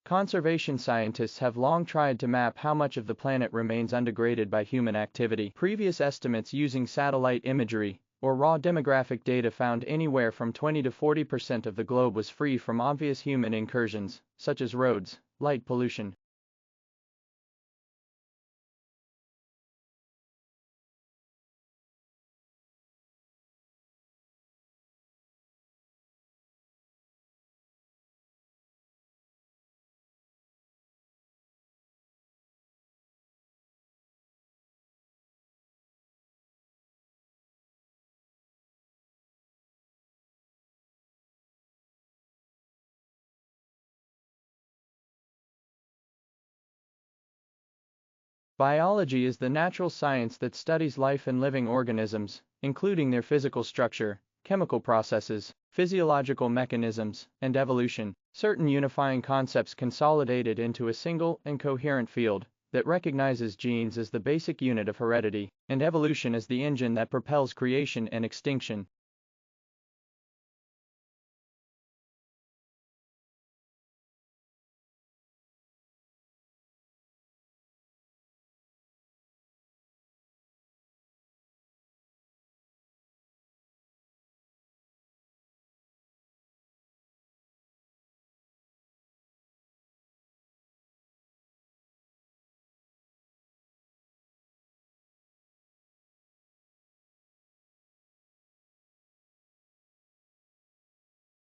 Conservation scientists have long tried to map how much of the planet remains undegraded by human activity. Previous estimates using satellite imagery or raw demographic data found anywhere from 20 to 40% of the globe was free from obvious human incursions, such as roads, light pollution. Biology is the natural science that studies life in living organisms, including their physical structure, chemical processes, physiological mechanisms, and evolution. Certain unifying concepts consolidated into a single and coherent field that recognizes genes as the basic unit of heredity, and evolution as the engine that propels creation and extinction.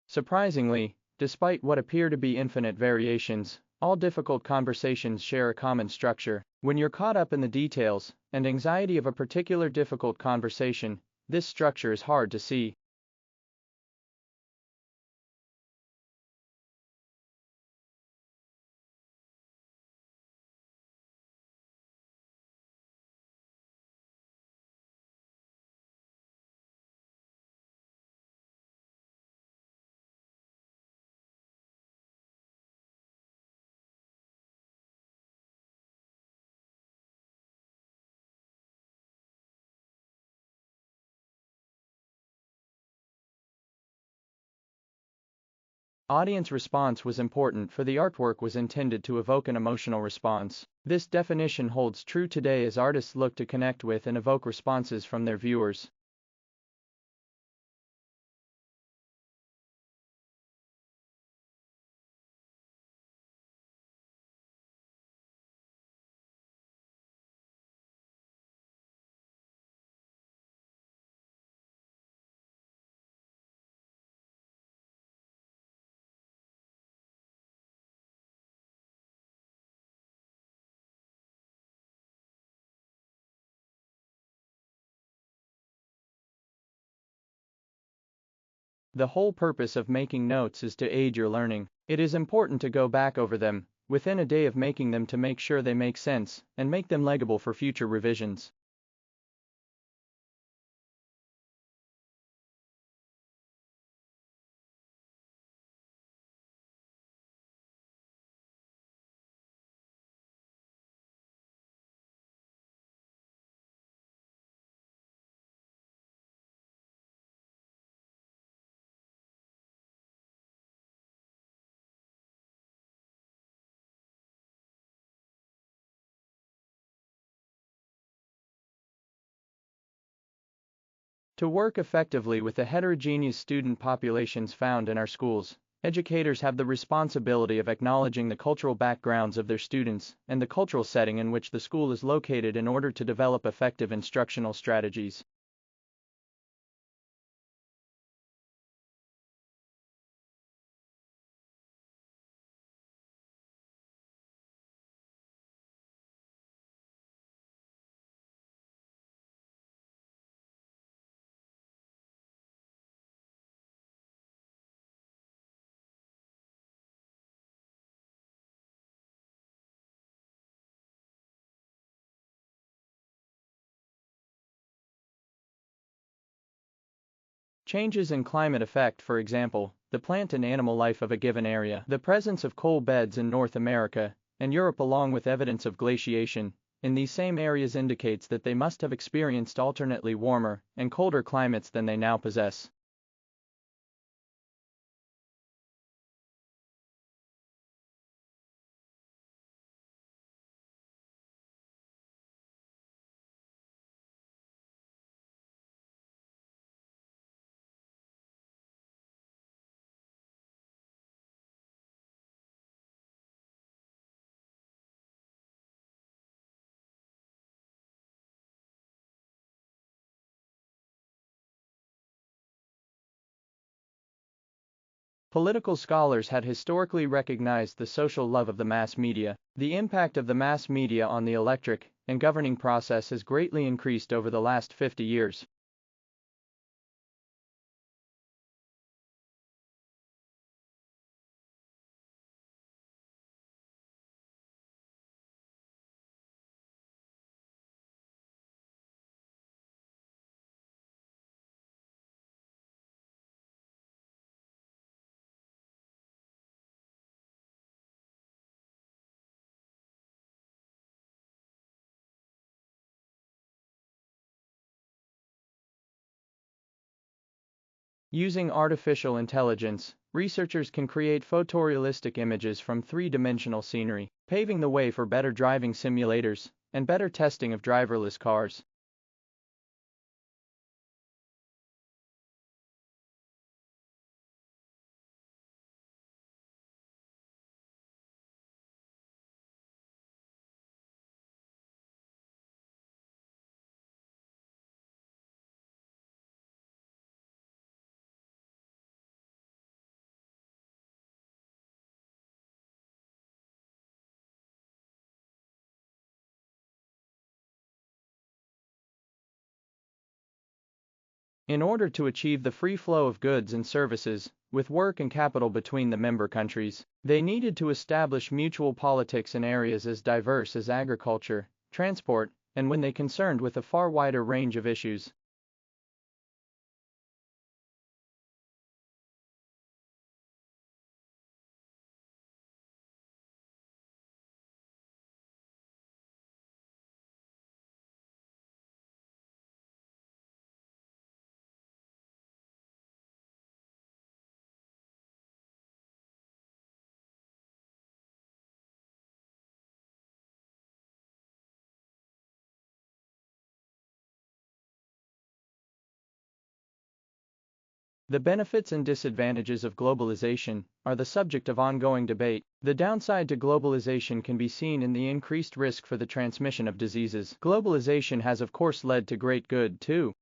Surprisingly, despite what appear to be infinite variations, all difficult conversations share a common structure. When you're caught up in the details and anxiety of a particular difficult conversation, this structure is hard to see. Audience response was important, for the artwork was intended to evoke an emotional response. This definition holds true today as artists look to connect with and evoke responses from their viewers. The whole purpose of making notes is to aid your learning. It is important to go back over them within a day of making them to make sure they make sense and make them legible for future revisions. To work effectively with the heterogeneous student populations found in our schools, educators have the responsibility of acknowledging the cultural backgrounds of their students and the cultural setting in which the school is located in order to develop effective instructional strategies. Changes in climate affect, for example, the plant and animal life of a given area. The presence of coal beds in North America and Europe, along with evidence of glaciation in these same areas, indicates that they must have experienced alternately warmer and colder climates than they now possess. Political scholars had historically recognized the social love of the mass media. The impact of the mass media on the electric and governing process has greatly increased over the last 50 years. Using artificial intelligence, researchers can create photorealistic images from three-dimensional scenery, paving the way for better driving simulators and better testing of driverless cars. In order to achieve the free flow of goods and services, with work and capital between the member countries, they needed to establish mutual politics in areas as diverse as agriculture, transport, and when they concerned with a far wider range of issues. The benefits and disadvantages of globalization are the subject of ongoing debate. The downside to globalization can be seen in the increased risk for the transmission of diseases. Globalization has of course led to great good too.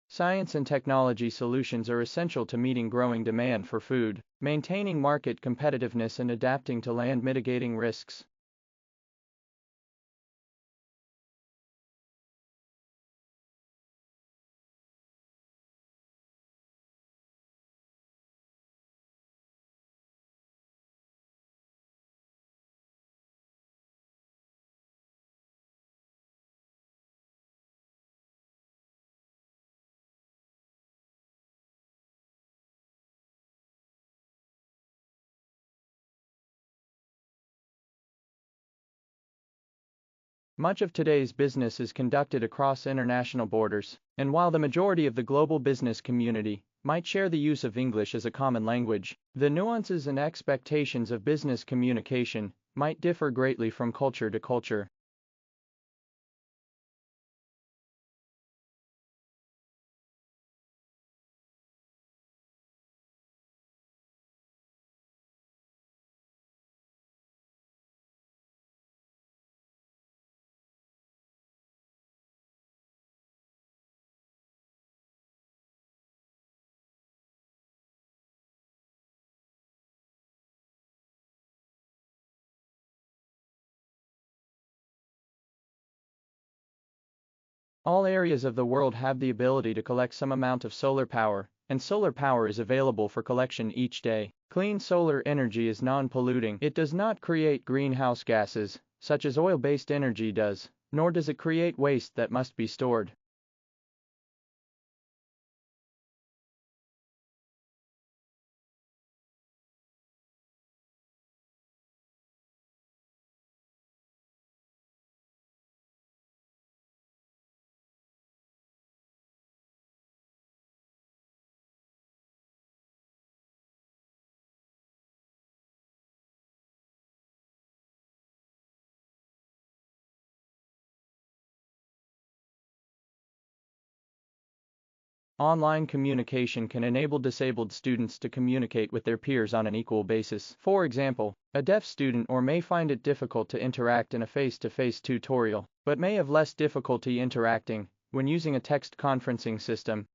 Science and technology solutions are essential to meeting growing demand for food, maintaining market competitiveness and adapting to land mitigating risks. Much of today's business is conducted across international borders, and while the majority of the global business community might share the use of English as a common language, the nuances and expectations of business communication might differ greatly from culture to culture. All areas of the world have the ability to collect some amount of solar power, and solar power is available for collection each day. Clean solar energy is non-polluting. It does not create greenhouse gases, such as oil-based energy does, nor does it create waste that must be stored. Online communication can enable disabled students to communicate with their peers on an equal basis. For example, a deaf student may find it difficult to interact in a face-to-face tutorial, but may have less difficulty interacting when using a text conferencing system.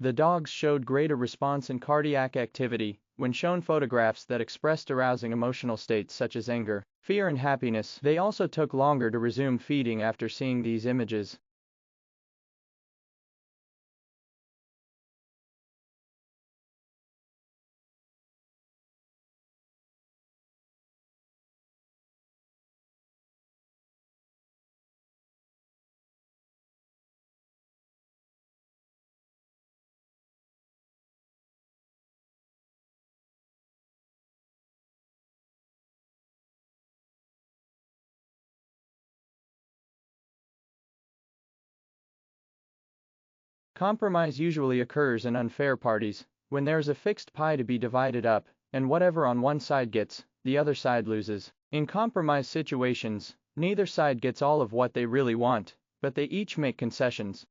The dogs showed greater response in cardiac activity when shown photographs that expressed arousing emotional states such as anger, fear, and happiness. They also took longer to resume feeding after seeing these images. Compromise usually occurs in unfair parties, when there's a fixed pie to be divided up, and whatever on one side gets, the other side loses. In compromise situations, neither side gets all of what they really want, but they each make concessions.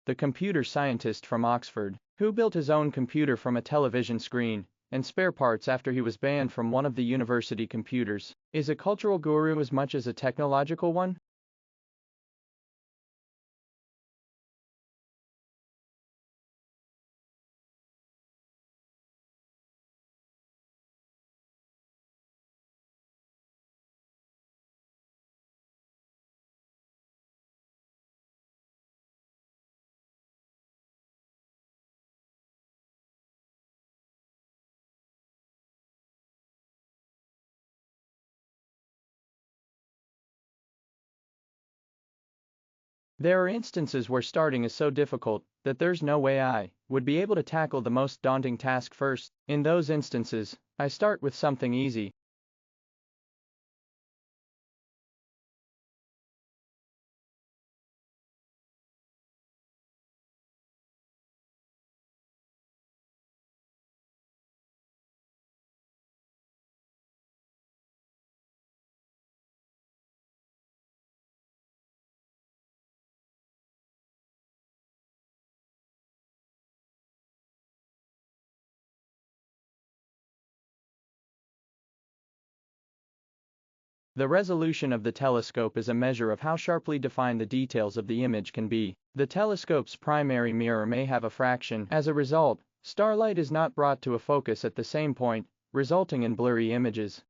The computer scientist from Oxford, who built his own computer from a television screen and spare parts after he was banned from one of the university computers, is a cultural guru as much as a technological one. There are instances where starting is so difficult that there's no way I would be able to tackle the most daunting task first. In those instances, I start with something easy. The resolution of the telescope is a measure of how sharply defined the details of the image can be. The telescope's primary mirror may have a fraction. As a result, starlight is not brought to a focus at the same point, resulting in blurry images.